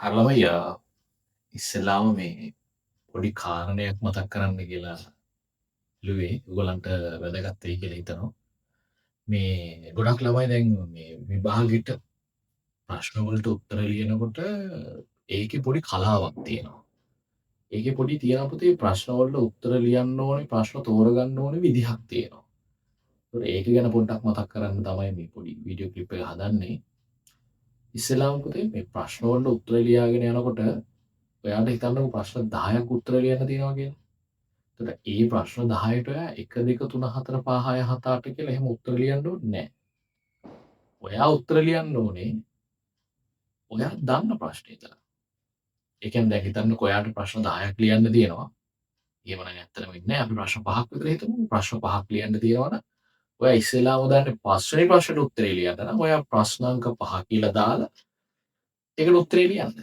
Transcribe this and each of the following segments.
හරලමය ඉස්සෙල්ලාම මේ පොඩි කාරණයක් මතක් කරන්න කියලා ලුවේ උගලන්ට වැදගත්තයි කියලා හිතනවා. මේ ගොඩක් ළමයි දැන් මේ විභාගෙට ප්‍රශ්නවලට උත්තර ලියනකොට ඒකේ පොඩි කලාවක් තියෙනවා. ඒකේ පොඩි තියෙනවා පුතේ ප්‍රශ්නවලට උත්තර ලියන්න ඕනේ ප්‍රශ්න තෝරගන්න ඕනේ විදිහක් තියෙනවා. ඒතකොට ඒක ගැන පොඩ්ඩක් මතක් කරන්න තමයි මේ පොඩි වීඩියෝ ක්ලිප් එක හදන්නේ. ඉස්සෙල්ලාම පුතේ මේ ප්‍රශ්නවලට උත්තර ලියාගෙන යනකොට ඔයාට හිතන්නකෝ ප්‍රශ්න 10ක් උත්තර ලියන්න තියෙනවා කියලා. එතකොට ඒ ප්‍රශ්න 10ට ඔයා 1 2 3 4 5 6 7 8 කියලා එහෙම උත්තර ලියන්න ඕනේ නැහැ. ඔයා උත්තර ලියන්න ඕනේ ඔයා දන්න ප්‍රශ්නේ ඉඳලා. ඒ කියන්නේ දැන් හිතන්නකෝ ඔයාට ප්‍රශ්න 10ක් ලියන්න තියෙනවා. එහෙම නම් ඇත්තටම ඉන්නේ අපි ප්‍රශ්න 5ක් විතර හිතමු. ප්‍රශ්න 5ක් ලියන්න තියෙනවනම් ඔයා ඉස්සෙල්ලාම දාන්නේ පස්වෙනි ප්‍රශ්නෙට උත්තරේ ලියන්න නම් ඔයා ප්‍රශ්න අංක 5 කියලා දාලා ඒකට උත්තරේ ලියන්න.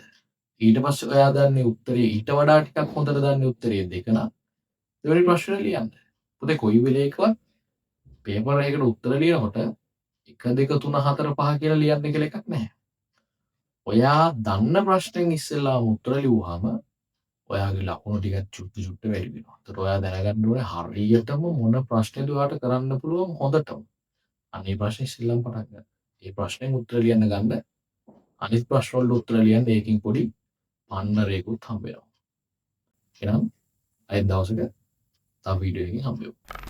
ඊට පස්සේ ඔයා දන්නේ උත්තරේ ඊට වඩා ටිකක් හොඳට දන්නේ උත්තරේ දෙක නම් දෙවෙනි ප්‍රශ්නේ ලියන්න. පුතේ කොයි වෙලේකවත් පේපර් එකකට උත්තර ලියනකොට 1 2 3 4 5 කියලා ලියන්න කියලා එකක් නැහැ. ඔයා දන්න ප්‍රශ්නෙන් ඉස්සෙල්ලාම උත්තර ලිව්වහම ඔයාගේ ලකුණු ටිකක් චුට්ටු චුට්ටු වැඩි වෙනවා. ඒතකොට ඔයා දැනගන්න ඕනේ හරියටම මොන ප්‍රශ්නේද ඔයාට කරන්න පුළුවන් හොඳටම. අනේ ප්‍රශ්නේ ඉස්සෙල්ලාම පටන් ගන්න. ඒ ප්‍රශ්නෙන් උත්තර ලියන්න ගන්න. අනිත් ප්‍රශ්න වලට උත්තර ලියන්න ඒකින් පොඩි පන්නරයකුත් හම්බ වෙනවා. එහෙනම් අයිත් දවසක තව වීඩියෝ එකකින් හම්බෙමු.